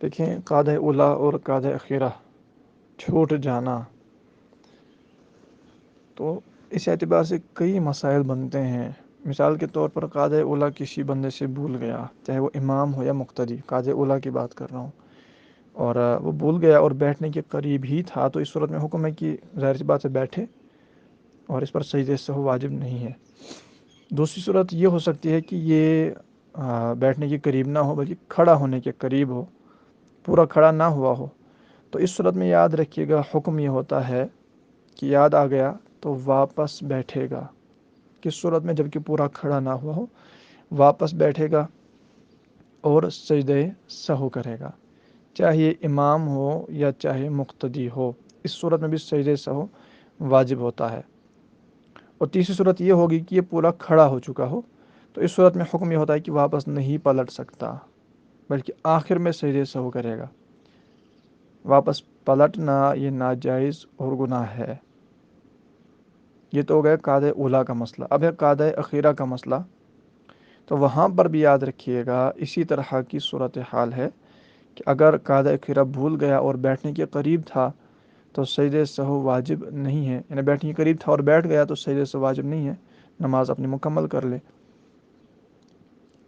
دیکھیں، قاعدہ اولا اور قاعدہ اخیرہ چھوٹ جانا، تو اس اعتبار سے کئی مسائل بنتے ہیں۔ مثال کے طور پر قاعدہ اولا کسی بندے سے بھول گیا، چاہے وہ امام ہو یا مقتدی، قاعدہ اولا کی بات کر رہا ہوں، اور وہ بھول گیا اور بیٹھنے کے قریب ہی تھا، تو اس صورت میں حکم ہے کہ ظاہر سی بات سے بیٹھے، اور اس پر سجدہ سہو واجب نہیں ہے۔ دوسری صورت یہ ہو سکتی ہے کہ یہ بیٹھنے کے قریب نہ ہو بلکہ کھڑا ہونے کے قریب ہو، پورا کھڑا نہ ہوا ہو، تو اس صورت میں یاد رکھیے گا حکم یہ ہوتا ہے کہ یاد آ گیا تو واپس بیٹھے گا۔ کس صورت میں؟ جب کہ پورا کھڑا نہ ہوا ہو، واپس بیٹھے گا اور سجدہ سہو کرے گا، چاہے امام ہو یا چاہے مقتدی ہو، اس صورت میں بھی سجدہ سہو واجب ہوتا ہے۔ اور تیسری صورت یہ ہوگی کہ یہ پورا کھڑا ہو چکا ہو، تو اس صورت میں حکم یہ ہوتا ہے کہ واپس نہیں پلٹ سکتا بلکہ آخر میں سجدہ سہو کرے گا۔ واپس پلٹنا یہ ناجائز اور گناہ ہے۔ یہ تو ہو گیا قاعدہ اولا کا مسئلہ۔ اب ہے قاعدہ اخیرہ کا مسئلہ، تو وہاں پر بھی یاد رکھیے گا اسی طرح کی صورتحال ہے کہ اگر قاعدہ اخیرہ بھول گیا اور بیٹھنے کے قریب تھا تو سجدہ سہو واجب نہیں ہے، یعنی بیٹھنے کے قریب تھا اور بیٹھ گیا تو سجدہ سہو واجب نہیں ہے، نماز اپنی مکمل کر لے۔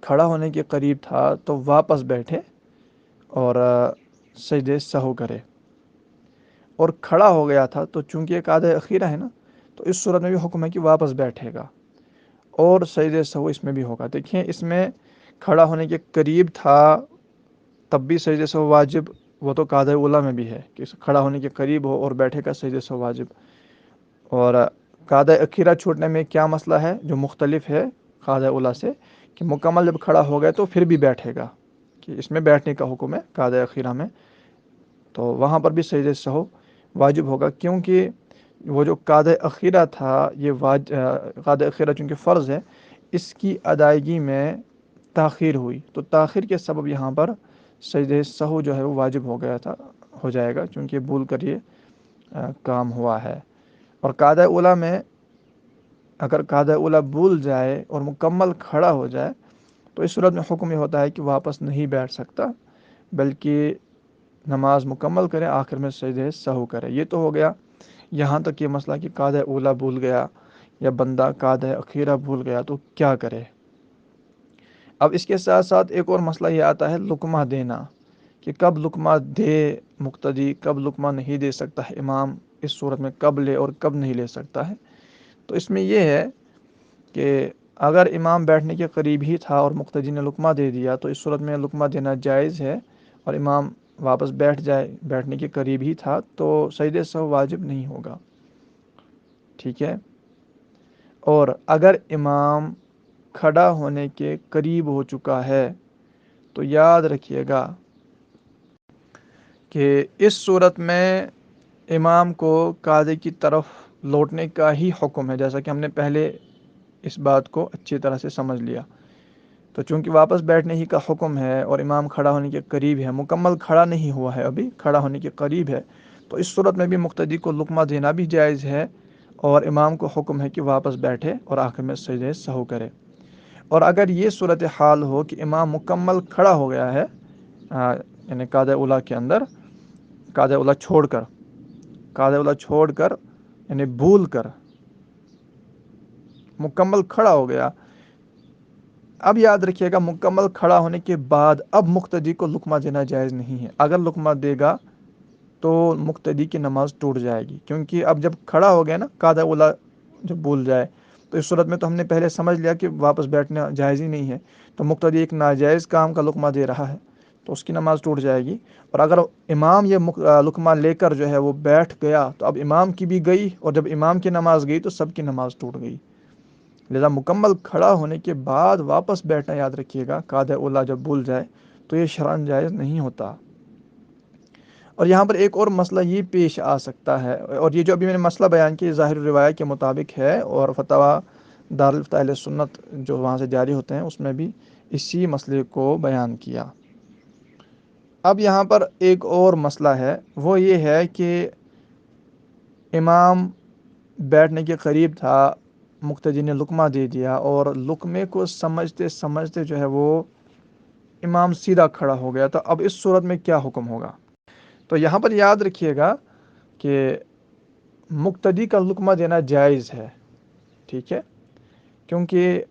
کھڑا ہونے کے قریب تھا تو واپس بیٹھے اور سجدہ سہو کرے، اور کھڑا ہو گیا تھا تو چونکہ یہ قاعدہ اخیرہ ہے نا، تو اس صورت میں بھی حکم ہے کہ واپس بیٹھے گا اور سجدہ سہو اس میں بھی ہوگا۔ دیکھیں، اس میں کھڑا ہونے کے قریب تھا تب بھی سجدہ سہو واجب، وہ تو قاعدہ اولا میں بھی ہے کہ کھڑا ہونے کے قریب ہو اور بیٹھے کا سجدہ سہو واجب۔ اور قاعدہ اخیرہ چھوٹنے میں کیا مسئلہ ہے جو مختلف ہے قاعدہ اولا سے، کہ مکمل جب کھڑا ہو گئے تو پھر بھی بیٹھے گا، کہ اس میں بیٹھنے کا حکم ہے قاعدہ اخیرہ میں، تو وہاں پر بھی سجدہ سہو واجب ہوگا، کیونکہ وہ جو قاعدہ اخیرہ تھا، یہ قاعدہ اخیرہ چونکہ فرض ہے، اس کی ادائیگی میں تاخیر ہوئی، تو تاخیر کے سبب یہاں پر سجدہ سہو جو ہے وہ واجب ہو گیا تھا، ہو جائے گا، چونکہ بھول کر یہ کام ہوا ہے۔ اور قاعدہ اولا میں اگر قاعدہ اولا بھول جائے اور مکمل کھڑا ہو جائے تو اس صورت میں حکم یہ ہوتا ہے کہ واپس نہیں بیٹھ سکتا بلکہ نماز مکمل کرے، آخر میں سجدہ سہو کرے۔ یہ تو ہو گیا یہاں تک یہ مسئلہ کہ قاعدہ اولا بھول گیا یا بندہ قاعدہ اخیرہ بھول گیا تو کیا کرے۔ اب اس کے ساتھ ساتھ ایک اور مسئلہ یہ آتا ہے لقمہ دینا، کہ کب لقمہ دے مقتدی، کب لقمہ نہیں دے سکتا ہے امام، اس صورت میں کب لے اور کب نہیں لے سکتا ہے۔ تو اس میں یہ ہے کہ اگر امام بیٹھنے کے قریب ہی تھا اور مقتدی نے لقمہ دے دیا تو اس صورت میں لقمہ دینا جائز ہے، اور امام واپس بیٹھ جائے، بیٹھنے کے قریب ہی تھا، تو سجدہ سہو واجب نہیں ہوگا، ٹھیک ہے۔ اور اگر امام کھڑا ہونے کے قریب ہو چکا ہے تو یاد رکھیے گا کہ اس صورت میں امام کو قاعدے کی طرف لوٹنے کا ہی حکم ہے، جیسا کہ ہم نے پہلے اس بات کو اچھی طرح سے سمجھ لیا۔ تو چونکہ واپس بیٹھنے ہی کا حکم ہے اور امام کھڑا ہونے کے قریب ہے، مکمل کھڑا نہیں ہوا ہے، ابھی کھڑا ہونے کے قریب ہے، تو اس صورت میں بھی مقتدی کو لقمہ دینا بھی جائز ہے، اور امام کو حکم ہے کہ واپس بیٹھے اور آخر میں سجدہ سہو کرے۔ اور اگر یہ صورت حال ہو کہ امام مکمل کھڑا ہو گیا ہے، یعنی قاعدہ اولا کے اندر، قاعدہ اولا چھوڑ کر یعنی بھول کر مکمل کھڑا ہو گیا، اب یاد رکھیے گا مکمل کھڑا ہونے کے بعد اب مقتدی کو لقمہ دینا جائز نہیں ہے۔ اگر لقمہ دے گا تو مقتدی کی نماز ٹوٹ جائے گی، کیونکہ اب جب کھڑا ہو گیا نا، قاعدہ اولا جب بھول جائے تو اس صورت میں تو ہم نے پہلے سمجھ لیا کہ واپس بیٹھنا جائز ہی نہیں ہے، تو مقتدی ایک ناجائز کام کا لقمہ دے رہا ہے تو اس کی نماز ٹوٹ جائے گی۔ اور اگر امام یہ لقمہ لے کر جو ہے وہ بیٹھ گیا تو اب امام کی بھی گئی، اور جب امام کی نماز گئی تو سب کی نماز ٹوٹ گئی۔ لہذا مکمل کھڑا ہونے کے بعد واپس بیٹھنا یاد رکھیے گا، قاعدہ اولا جب بھول جائے تو یہ شرعاً جائز نہیں ہوتا۔ اور یہاں پر ایک اور مسئلہ یہ پیش آ سکتا ہے، اور یہ جو ابھی میں نے مسئلہ بیان کیا ظاہر روایت کے مطابق ہے، اور فتویٰ دارالفتہ اہل سنت جو وہاں سے جاری ہوتے ہیں اس میں بھی اسی مسئلے کو بیان کیا۔ اب یہاں پر ایک اور مسئلہ ہے، وہ یہ ہے کہ امام بیٹھنے کے قریب تھا، مقتدی نے لقمہ دے دیا، اور لقمے کو سمجھتے سمجھتے جو ہے وہ امام سیدھا کھڑا ہو گیا، تو اب اس صورت میں کیا حکم ہوگا؟ تو یہاں پر یاد رکھیے گا کہ مقتدی کا لقمہ دینا جائز ہے، ٹھیک ہے، کیونکہ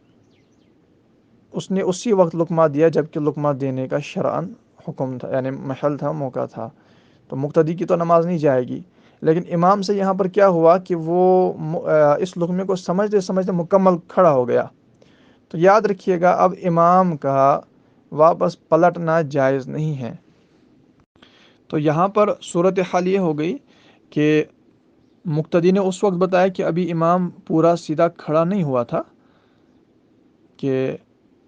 اس نے اسی وقت لقمہ دیا جب کہ لقمہ دینے کا شرعاً حکم تھا، یعنی محل تھا، موقع تھا، تو مقتدی کی تو نماز نہیں جائے گی۔ لیکن امام سے یہاں پر کیا ہوا کہ وہ اس لقمے کو سمجھتے سمجھتے مکمل کھڑا ہو گیا، تو یاد رکھیے گا اب امام کا واپس پلٹنا جائز نہیں ہے۔ تو یہاں پر صورتحال یہ ہو گئی کہ مقتدی نے اس وقت بتایا کہ ابھی امام پورا سیدھا کھڑا نہیں ہوا تھا، کہ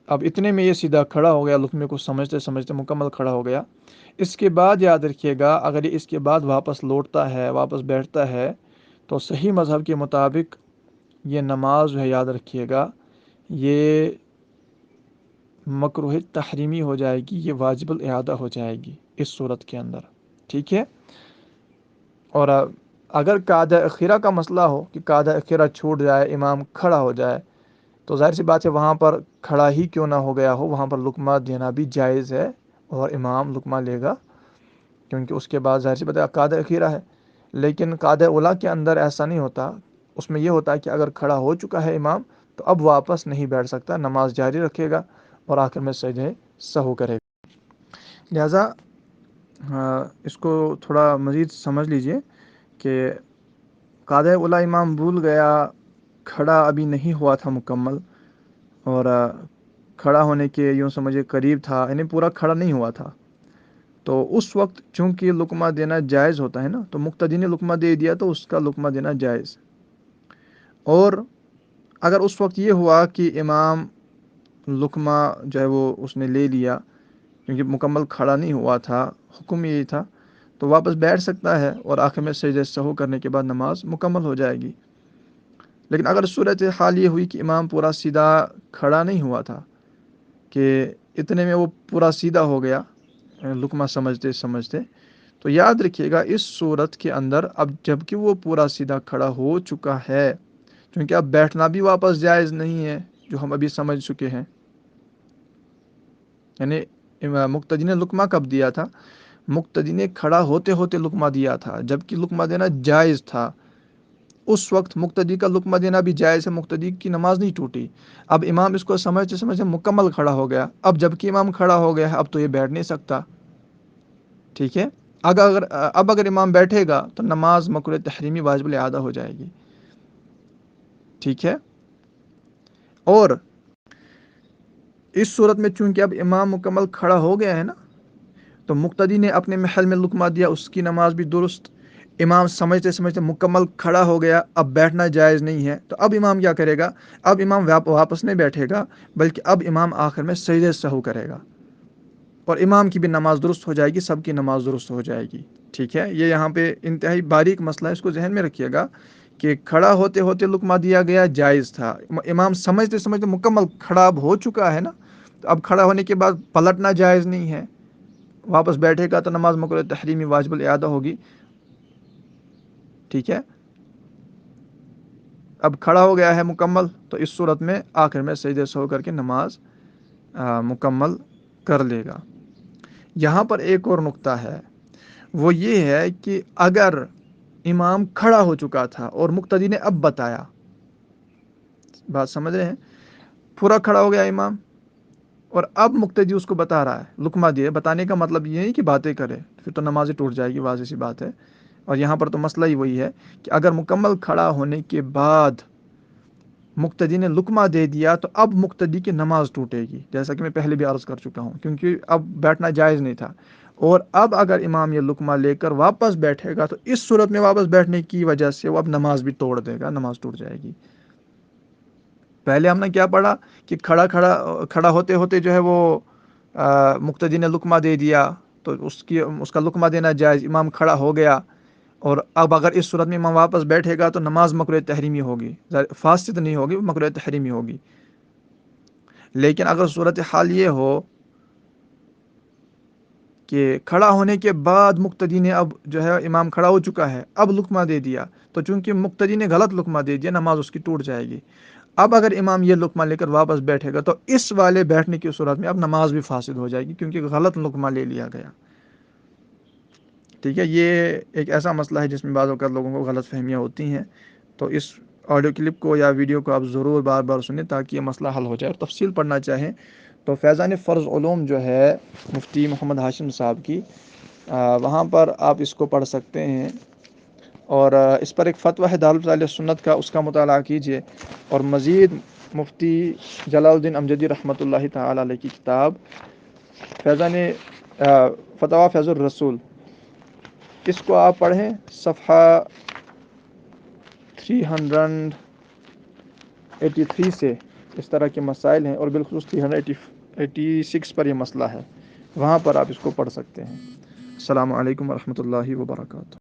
اب اتنے میں یہ سیدھا کھڑا ہو گیا، لقمے کو سمجھتے سمجھتے مکمل کھڑا ہو گیا۔ اس کے بعد یاد رکھیے گا اگر یہ اس کے بعد واپس لوٹتا ہے، واپس بیٹھتا ہے، تو صحیح مذہب کے مطابق یہ نماز ہے، یاد رکھیے گا یہ مکروہ تحریمی ہو جائے گی، یہ واجب الاعادہ ہو جائے گی اس صورت کے اندر، ٹھیک ہے۔ اور اگر قاعدہ اخیرہ کا مسئلہ ہو کہ قاعدہ اخیرہ چھوٹ جائے، امام کھڑا ہو جائے، تو ظاہر سی بات ہے وہاں پر کھڑا ہی کیوں نہ ہو گیا ہو، وہاں پر لقمہ دینا بھی جائز ہے اور امام لقمہ لے گا، کیونکہ اس کے بعد ظاہر سی بات ہے قاعدہ اخیرہ ہے۔ لیکن قاعدہ اولیٰ کے اندر ایسا نہیں ہوتا، اس میں یہ ہوتا ہے کہ اگر کھڑا ہو چکا ہے امام تو اب واپس نہیں بیٹھ سکتا، نماز جاری رکھے گا اور آخر میں سجدہ سہو کرے گا۔ لہٰذا اس کو تھوڑا مزید سمجھ لیجئے کہ قاعدہ اولیٰ امام بھول گیا، کھڑا ابھی نہیں ہوا تھا مکمل، اور کھڑا ہونے کے یوں سمجھے قریب تھا، یعنی پورا کھڑا نہیں ہوا تھا، تو اس وقت چونکہ لقمہ دینا جائز ہوتا ہے نا، تو مقتدی نے لقمہ دے دیا تو اس کا لقمہ دینا جائز۔ اور اگر اس وقت یہ ہوا کہ امام لقمہ جو ہے وہ اس نے لے لیا کیونکہ مکمل کھڑا نہیں ہوا تھا، حکم یہی تھا، تو واپس بیٹھ سکتا ہے اور آخر میں سجدہ سہو کرنے کے بعد نماز مکمل ہو جائے گی۔ لیکن اگر صورت حال یہ ہوئی کہ امام پورا سیدھا کھڑا نہیں ہوا تھا، کہ اتنے میں وہ پورا سیدھا ہو گیا لقمہ سمجھتے سمجھتے، تو یاد رکھیے گا اس صورت کے اندر اب جب کہ وہ پورا سیدھا کھڑا ہو چکا ہے، کیونکہ اب بیٹھنا بھی واپس جائز نہیں ہے جو ہم ابھی سمجھ چکے ہیں، یعنی مقتدی نے لقمہ کب دیا تھا؟ مقتدی نے کھڑا ہوتے ہوتے لقمہ دیا تھا، جبکہ لقمہ دینا جائز تھا، اس وقت مقتدی کا لقمہ دینا بھی جائز ہے، مقتدی کی نماز نہیں ٹوٹی۔ اب امام اس کو سمجھتے سمجھتے مکمل کھڑا ہو گیا، اب جبکہ امام کھڑا ہو گیا ہے اب تو یہ بیٹھ نہیں سکتا، ٹھیک ہے۔ اگر امام بیٹھے گا تو نماز مکروہ تحریمی واجب الاعادہ ہو جائے گی، ٹھیک ہے۔ اور اس صورت میں چونکہ اب امام مکمل کھڑا ہو گیا ہے نا، تو مقتدی نے اپنے محل میں لقمہ دیا، اس کی نماز بھی درست، امام سمجھتے سمجھتے مکمل کھڑا ہو گیا، اب بیٹھنا جائز نہیں ہے، تو اب امام کیا کرے گا؟ اب امام واپس نہیں بیٹھے گا، بلکہ اب امام آخر میں سجدہ سہو کرے گا، اور امام کی بھی نماز درست ہو جائے گی، سب کی نماز درست ہو جائے گی، ٹھیک ہے۔ یہ یہاں پہ انتہائی باریک مسئلہ ہے، اس کو ذہن میں رکھیے گا کہ کھڑا ہوتے ہوتے لقمہ دیا گیا جائز تھا، امام سمجھتے سمجھتے مکمل کھڑا اب ہو چکا ہے نا، تو اب کھڑا ہونے کے بعد پلٹنا جائز نہیں ہے، واپس بیٹھے گا تو نماز مکروہ تحریمی واجب الاعادہ ہوگی، ٹھیک ہے۔ اب کھڑا ہو گیا ہے مکمل، تو اس صورت میں آخر میں سجدہ سہو کر کے نماز مکمل کر لے گا۔ یہاں پر ایک اور نقطہ ہے، وہ یہ ہے کہ اگر امام کھڑا ہو چکا تھا اور مقتدی نے اب بتایا، بات سمجھ رہے ہیں، پورا کھڑا ہو گیا امام اور اب مقتدی اس کو بتا رہا ہے، لقمہ دے، بتانے کا مطلب یہ نہیں کہ باتیں کرے، پھر تو نماز ٹوٹ جائے گی، واضح سی بات ہے۔ اور یہاں پر تو مسئلہ ہی وہی ہے کہ اگر مکمل کھڑا ہونے کے بعد مقتدی نے لقمہ دے دیا تو اب مقتدی کی نماز ٹوٹے گی، جیسا کہ میں پہلے بھی عرض کر چکا ہوں، کیونکہ اب بیٹھنا جائز نہیں تھا۔ اور اب اگر امام یہ لقمہ لے کر واپس بیٹھے گا تو اس صورت میں واپس بیٹھنے کی وجہ سے وہ اب نماز بھی توڑ دے گا، نماز ٹوٹ جائے گی۔ پہلے ہم نے کیا پڑھا کہ کھڑا ہوتے ہوتے جو ہے وہ مقتدی نے لقمہ دے دیا تو اس کا لقمہ دینا جائز، امام کھڑا ہو گیا، اور اب اگر اس صورت میں امام واپس بیٹھے گا تو نماز مکروہ تحریمی ہوگی، فاسد نہیں ہوگی، مکروہ تحریمی ہوگی۔ لیکن اگر صورت حال یہ ہو کہ کھڑا ہونے کے بعد مقتدی نے اب جو ہے امام کھڑا ہو چکا ہے اب لقمہ دے دیا، تو چونکہ مقتدی نے غلط لقمہ دے دیا، نماز اس کی ٹوٹ جائے گی۔ اب اگر امام یہ لقمہ لے کر واپس بیٹھے گا تو اس والے بیٹھنے کی صورت میں اب نماز بھی فاسد ہو جائے گی، کیونکہ غلط لقمہ لے لیا گیا. ٹھیک ہے، یہ ایک ایسا مسئلہ ہے جس میں بعض اوقات لوگوں کو غلط فہمیاں ہوتی ہیں. تو اس آڈیو کلپ کو یا ویڈیو کو آپ ضرور بار بار سنیں تاکہ یہ مسئلہ حل ہو جائے. اور تفصیل پڑھنا چاہیں تو فیضان فرض علوم جو ہے مفتی محمد ہاشم صاحب کی، وہاں پر آپ اس کو پڑھ سکتے ہیں. اور اس پر ایک فتویٰ ہے دارالفضائل سنت کا، اس کا مطالعہ کیجیے. اور مزید مفتی جلال الدین امجدی رحمۃ اللہ تعالی علیہ کی کتاب فیضان فتویٰ فیض الرسول، اس کو آپ پڑھیں. صفحہ 383 سے اس طرح کے مسائل ہیں، اور بالخصوص 386 پر یہ مسئلہ ہے، وہاں پر آپ اس کو پڑھ سکتے ہیں. السلام علیکم ورحمۃ اللہ وبرکاتہ.